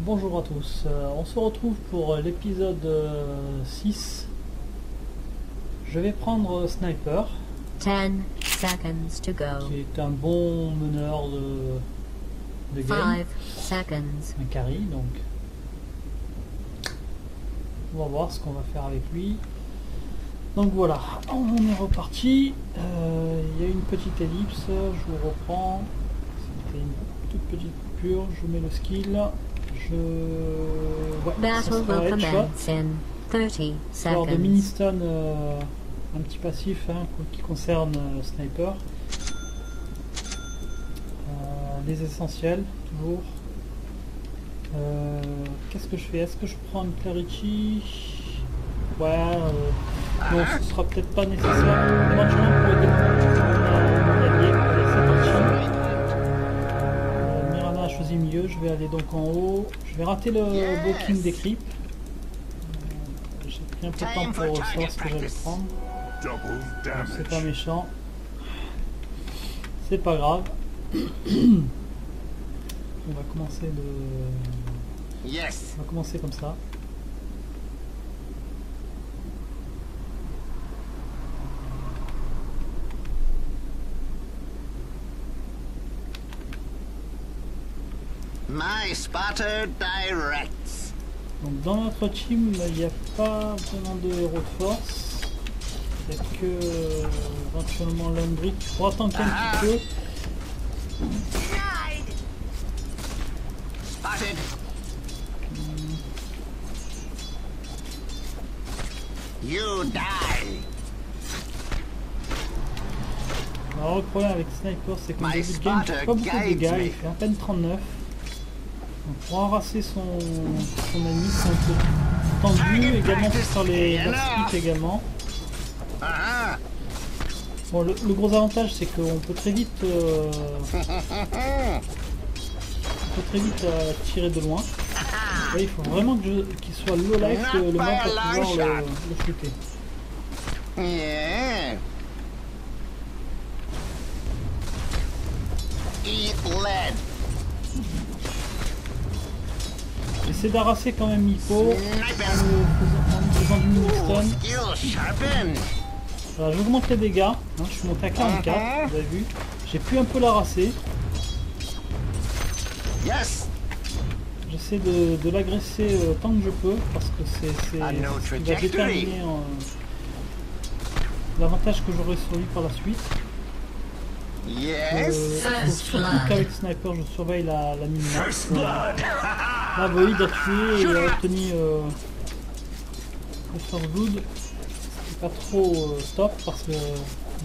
Bonjour à tous, on se retrouve pour l'épisode 6. Je vais prendre Sniper, 10 seconds to go. qui est un bon meneur de game, 5 seconds. un carry, donc on va voir ce qu'on va faire avec lui. Donc voilà, on est reparti. Il y a une petite ellipse, je vous reprends. C'était une toute petite coupure, je mets le skill. Ouais, ça Battle sera will headshot. commence in 30 Alors de seconds. mini-stun, un petit passif qui concerne Sniper. Les essentiels, toujours. Qu'est-ce que je fais? Est-ce que je prends une Clarity? Ouais, non, ce sera peut-être pas nécessaire. Éventuellement pour aider mon allié, c'est parti. Mirana a choisi mieux, je vais aller donc en haut. Je vais rater le blocking des creeps. J'ai pris un peu de temps pour savoir ce que j'allais prendre. C'est pas méchant. C'est pas grave. On va commencer Yes. On va commencer comme ça. My spotter directs. Donc dans notre team, il n'y a pas vraiment de héros de force. Il n'y a que éventuellement Landry pour attendre un petit peu. Spotted. You die. Alors le problème avec Sniper, c'est qu'au début de game, il fait pas beaucoup de dégâts, il fait à peine 39. Donc pour enracer son ennemi, c'est un peu tendu, également pour faire les splits également. Bon, le gros avantage, c'est qu'on peut très vite tirer de loin. Là, il faut vraiment qu'il soit low life le mort pour pouvoir le shooter. Yeah. Eat lead. J'essaie d'arraser quand même Mippo en lui faisant du mini-stun. Skill sharpened. Voilà, j'augmente les dégâts, je suis monté à 44, vous avez vu. J'ai pu un peu l'arraser. Yes. J'essaie de l'agresser tant que je peux parce que c'est ce qui va déterminer l'avantage que j'aurai sur lui par la suite. Yes. Faut surtout qu'avec Sniper je surveille la minimap. Là vous voyez, il a tué et il a obtenu le first blood. C'est pas trop top parce que le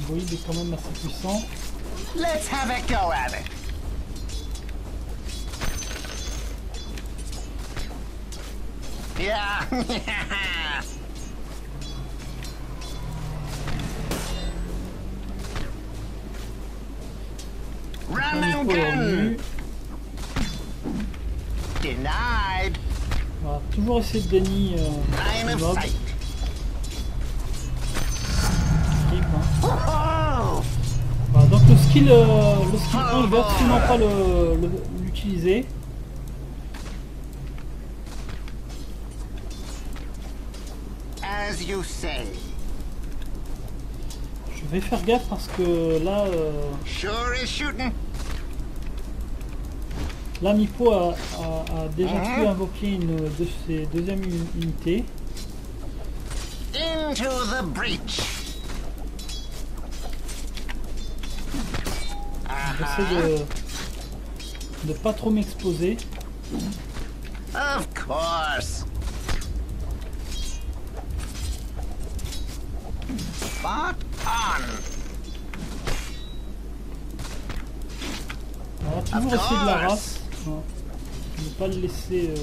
Void est quand même assez puissant. Let's have a go at it. Yeah. Run and Mippo est gun. revenu. Denied. Voilà, toujours essayer de déni Line le of mob. sight. Skip, Oh. Voilà, donc le skill 1, je vais absolument pas l'utiliser. As you say. Je vais faire gaffe parce que là, Sure is shooting. là Mippo a déjà pu invoquer une de ses deuxièmes unités. Into the breach. J'essaie de pas trop m'exposer. Of course. Spot on. Voilà, toujours essayer de la race. Voilà. Ne pas le laisser.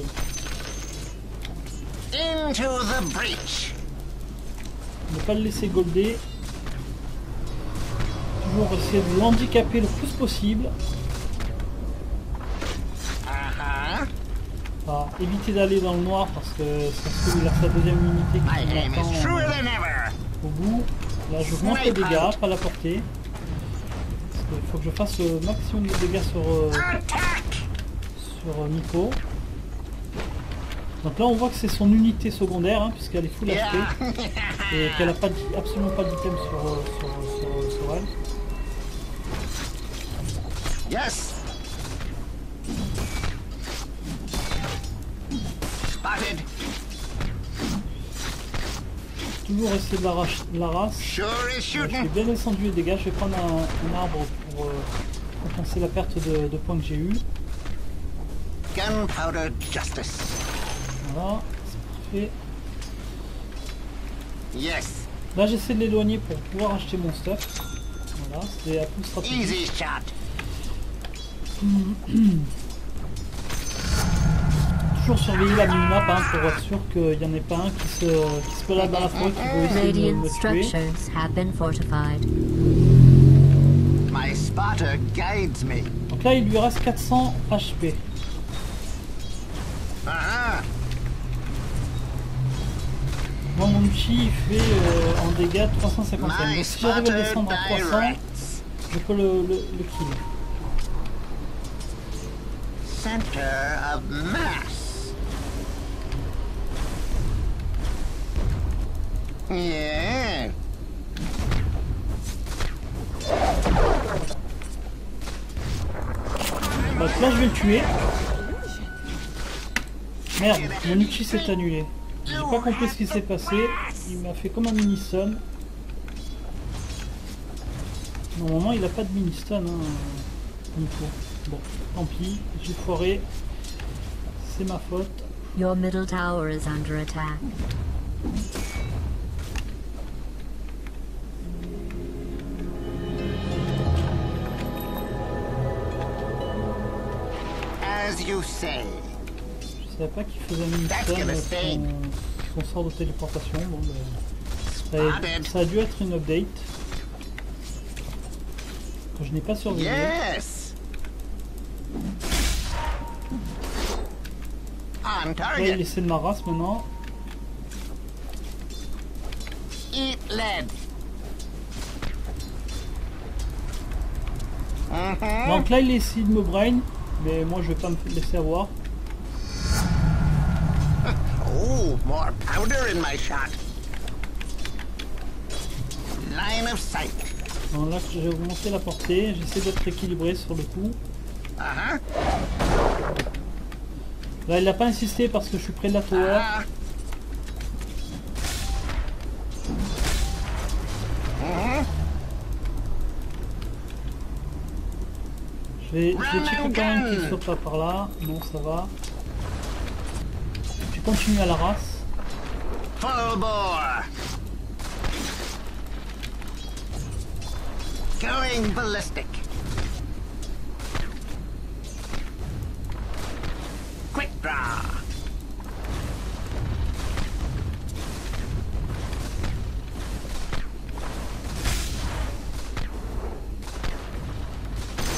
Into the breach. Ne pas le laisser golder. Toujours essayer de l'handicaper le plus possible. Enfin, éviter d'aller dans le noir parce que ça se trouve il a sa deuxième unité My qui aim is truer m'attend than ever. au bout. Là j'augmente les dégâts, pas la portée. Parce qu'il faut que je fasse le maximum de dégâts sur Miko. Donc là on voit que c'est son unité secondaire hein, puisqu'elle est full HP et qu'elle n'a absolument pas d'item sur elle. Yes. Spotted. Toujours essayer de la race. Sure is Je shooting. suis bien descendu les dégâts, je vais prendre un arbre pour compenser la perte de points que j'ai eu. Gunpowder justice. Voilà, c'est parfait. Yes. Là j'essaie de l'éloigner pour pouvoir acheter mon stuff. Voilà, c'est la plus stratégique. Easy shot. Toujours surveiller la minimap hein, pour être sûr qu'il n'y en ait pas un qui se balade dans la forêt qui veut essayer de Radiant me tuer. structures have been fortified. My spotter guides me. Donc là il lui reste 400 HP. Moi mon Uchi il fait en dégâts 355. Donc My si j'arrive à spotter descendre à 300, directs. je peux le kill. Center of mass. Yeah. Donc là je vais le tuer. Merde, mon Uchi s'est annulé. J'ai pas compris ce qui s'est passé. Il m'a fait comme un mini-stun. Normalement il a pas de mini-stun hein, Nico. Bon, tant pis, j'ai foiré. C'est ma faute. Your middle tower is under attack. As you say. Je savais pas qu'il faisait un mini-stun avec son sort de téléportation. Bon, ben, ça a dû être une update que je n'ai pas surveillé. Yes. On Là, il target. essaie de ma race maintenant. Eat lead. Donc là, il essaie de me brain, mais moi je vais pas me laisser avoir. Oh, more powder in my shot. Line of sight. Donc là, j'ai augmenté la portée, j'essaie d'être équilibré sur le coup. Uh-huh. Là, il n'a pas insisté parce que je suis près de la tower. Je vais checker quand même qu'il saute pas par là. Non, ça va. Je continue à la race. Full bore. Going ballistic. Quick draw.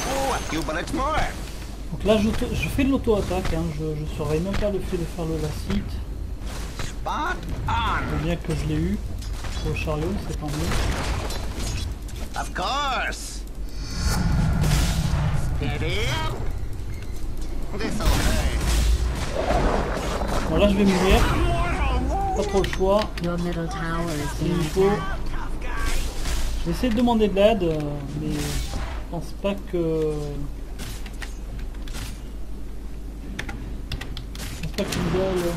Oh, a few bullets more. Donc là, je fais de l'auto-attaque. Hein. Je surveille même pas le fait de faire le lacite. Spot on. Bien que je l'ai eu au chariot, c'est tant mieux. Of course. Steady up. This'll hurt. Bon là, je vais mourir. Pas trop le choix. Your middle tower is Il being faut. attacked. Je vais essayer de demander de l'aide, mais je pense pas que. Je pense pas qu'ils me veulent.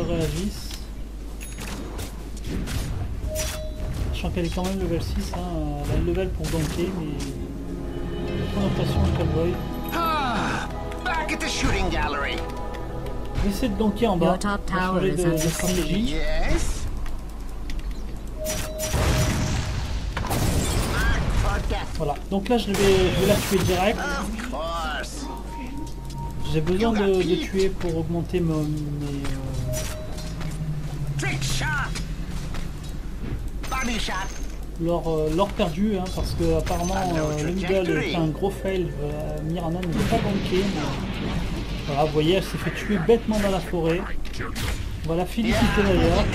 Réagissent. Sachant qu'elle est quand même level 6, hein. Elle a le level pour ganker, mais j'ai trop l'impression qu'elle voit. Back at the shooting gallery. Je vais essayer de ganker en bas. Your top Pour tower changer is de under stratégie. Yes. Mark for death. Voilà, donc là je vais la tuer direct. Of course. J'ai besoin de tuer pour augmenter mes Trick shot. Body shot. l'or perdu, hein, parce que apparemment le middle était un gros fail. Mirana ne l'a pas banqué. Voilà, vous voyez, elle s'est fait tuer bêtement dans la forêt. On va la féliciter d'ailleurs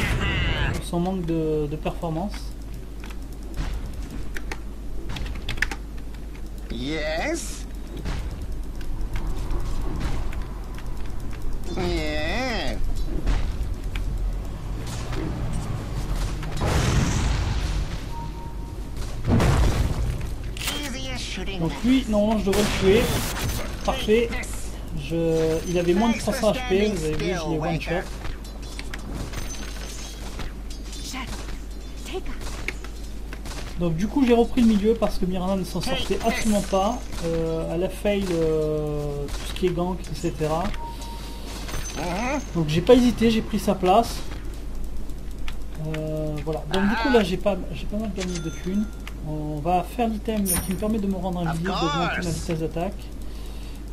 pour son manque de performance. Yes. Yeah. Donc lui, normalement je devrais le tuer. Parfait. Il avait moins de 300 HP, vous avez vu, je l'ai one shot. Donc du coup j'ai repris le milieu parce que Mirana ne s'en sortait absolument pas. Elle a fail tout ce qui est gank, etc. Donc j'ai pas hésité, j'ai pris sa place. Voilà, donc du coup là j'ai pas mal gagné de thunes. On va faire l'item qui me permet de me rendre invisible, d'augmenter ma vitesse d'attaque.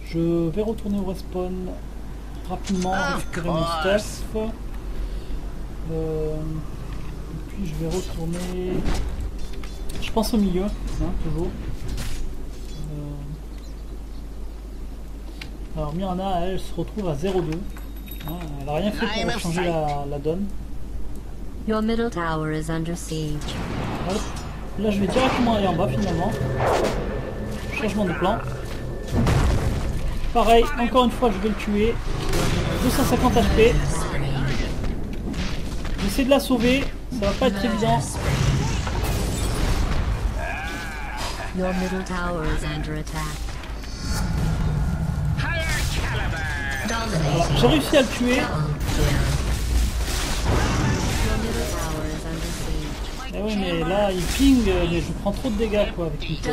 Je vais retourner au respawn rapidement, récupérer mon stuff. Et puis je vais retourner, je pense au milieu, hein, toujours. Alors Mirana, elle se retrouve à 0,2. Hein, elle n'a rien fait pour changer la donne. Your middle tower is under siege. Hop. Là je vais directement aller en bas finalement. Changement de plan. Pareil, encore une fois je vais le tuer. 250 HP. J'essaie de la sauver, ça va pas être évident. Your middle tower is under attack. Voilà, j'ai réussi à le tuer. Eh oui, mais là il ping, mais je prends trop de dégâts quoi avec Nico.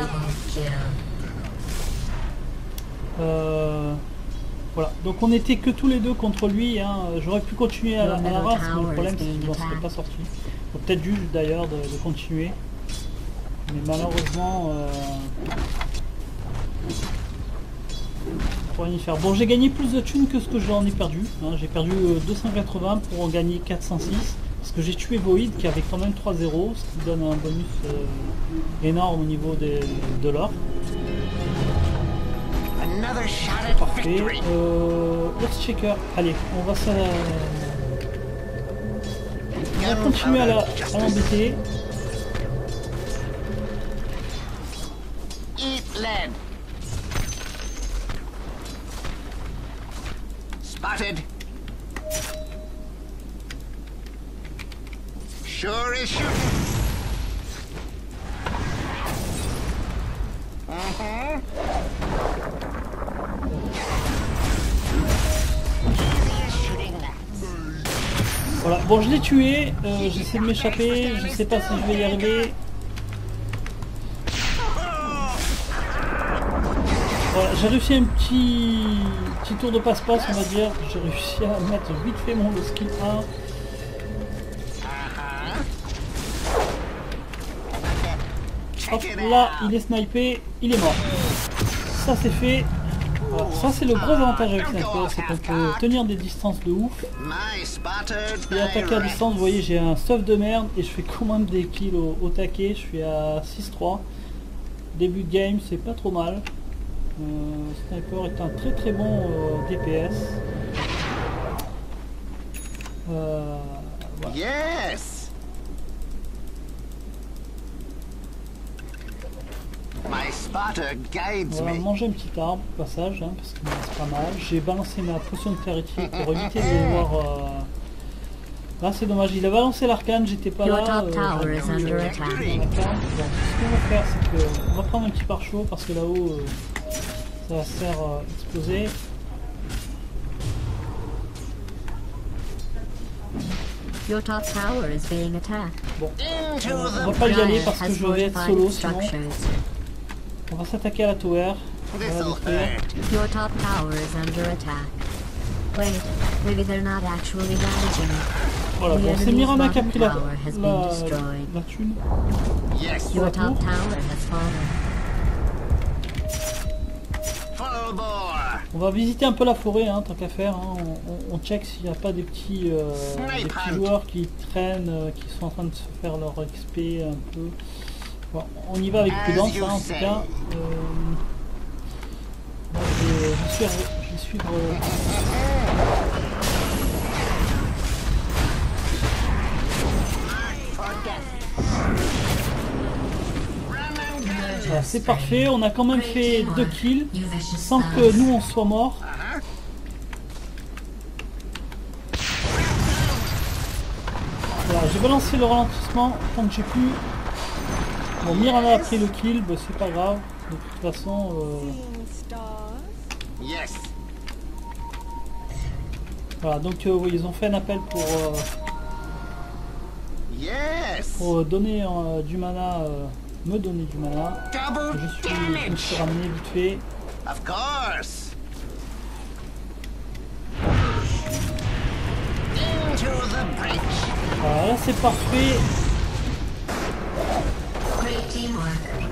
Voilà, donc on était que tous les deux contre lui, hein. J'aurais pu continuer à la race, mais le problème c'est qu'il ne serait pas sorti. Faut peut-être juste d'ailleurs de continuer. Mais malheureusement, pour rien y faire. Bon, j'ai gagné plus de thunes que ce que j'en ai perdu. Hein. J'ai perdu 280 pour en gagner 406. Parce que j'ai tué Void qui avait quand même 3-0, ce qui donne un bonus énorme au niveau de l'or. Parfait. Earthshaker, allez, on va continuer à l'embêter. Spotted. Sure is shooting. Voilà, bon je l'ai tué, j'essaie de m'échapper, je sais pas si je vais y arriver. Voilà, j'ai réussi un petit tour de passe-passe on va dire, j'ai réussi à mettre vite fait mon skill 1. Hop, là il est snipé, il est mort. Ça c'est fait. Voilà, ça c'est le gros avantage avec Sniper, c'est qu'on peut tenir des distances de ouf. Et attaquer à distance, vous voyez j'ai un stuff de merde et je fais quand même des kills au taquet, je suis à 6-3. Début de game c'est pas trop mal. Sniper est un très bon DPS. Voilà. Yes. On va manger un petit arbre au passage, hein, parce que c'est pas mal. J'ai balancé ma potion de clarifier pour éviter de voir. Là c'est dommage, il a balancé l'arcane, j'étais pas là. Donc, ce qu'on va faire c'est qu'on va prendre un petit pare-chaud parce que là-haut ça va se faire exploser. Your top tower is being attacked. Bon, on va pas y aller parce que je vais être solo sinon. On va s'attaquer à la tower. Your top tower is under attack. Wait, maybe they're not actually damaging it. Voilà, bon, c'est Mirana qui a pris la thune. Your top tower has fallen. On va visiter un peu la forêt, hein, tant qu'à faire. Hein. On check s'il n'y a pas des petits joueurs qui traînent, qui sont en train de se faire leur XP un peu. Bon, on y va avec prudence, hein, en tout cas. Je vais suivre. Voilà, c'est parfait, on a quand même fait 2 kills sans que nous on soit morts. Voilà, j'ai balancé le ralentissement tant que j'ai pu. Bon, Miranda a pris le kill, bah, c'est pas grave, de toute façon. Voilà, donc oui, ils ont fait un appel pour donner du mana. Me donner du mana. Je me suis ramené vite fait. Voilà, là c'est parfait.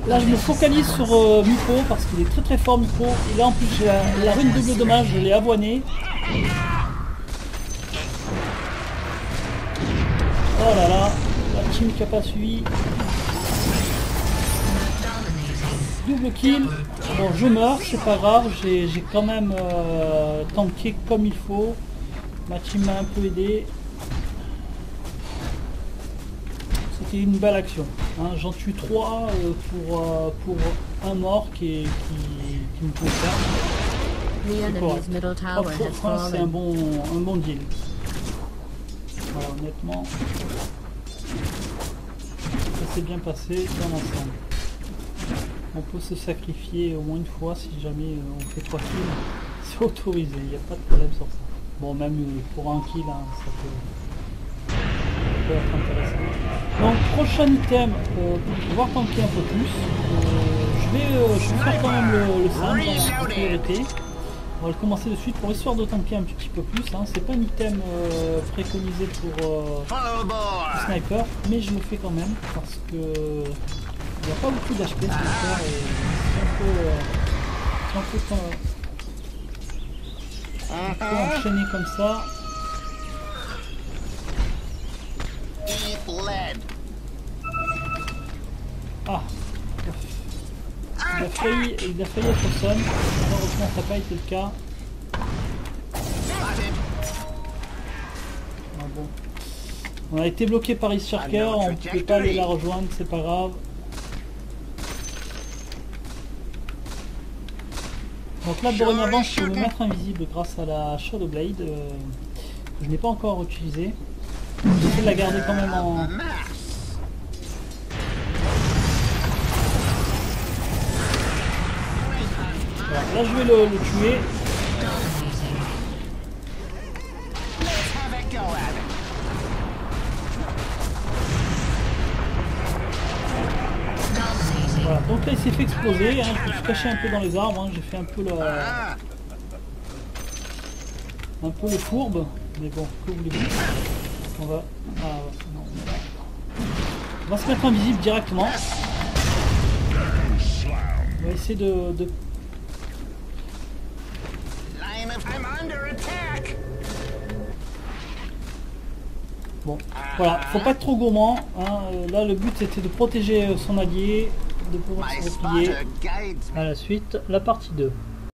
Là je me focalise sur Miko parce qu'il est très très fort Miko. Et là en plus j'ai la rune double dommage, je l'ai avoiné. Oh là là, la team qui a pas suivi. Double kill, bon je meurs, c'est pas grave, j'ai quand même tanké comme il faut, ma team m'a un peu aidé, c'était une belle action, hein. J'en tue 3 pour un mort qui me concerne, c'est correct, 3 points c'est un bon deal, voilà honnêtement, ça s'est bien passé dans l'ensemble. On peut se sacrifier au moins une fois si jamais on fait 3 kills, c'est autorisé, il n'y a pas de problème sur ça. Bon, même pour un kill, hein, ça peut être intéressant. Donc, prochain item, pour pouvoir tanker un peu plus, je vais faire quand même le Sam en priorité. On va le commencer de suite pour histoire de tanker un petit peu plus. Hein. C'est pas un item préconisé pour le sniper, mais je le fais quand même parce que il n'y a pas beaucoup d'HP ce faire et on peut enchaîner comme ça. Ah, il a failli être son. Malheureusement ça n'a pas été le cas. Ah bon. On a été bloqué par Ice Sharker, on ne peut pas aller la rejoindre, c'est pas grave. Donc là dorénavant je peux me mettre invisible grâce à la Shadow Blade que je n'ai pas encore utilisée. J'essaie de la garder quand même en... Voilà, là je vais le tuer. Voilà, donc là il s'est fait exploser, hein, je me suis caché un peu dans les arbres, hein, j'ai fait un peu le fourbe, mais bon, que voulez-vous. On va... Ah, non. On va se mettre invisible directement. On va essayer de... Bon, voilà, faut pas être trop gourmand, hein. Là le but c'était de protéger son allié, de pouvoir se replier. À la suite, la partie 2.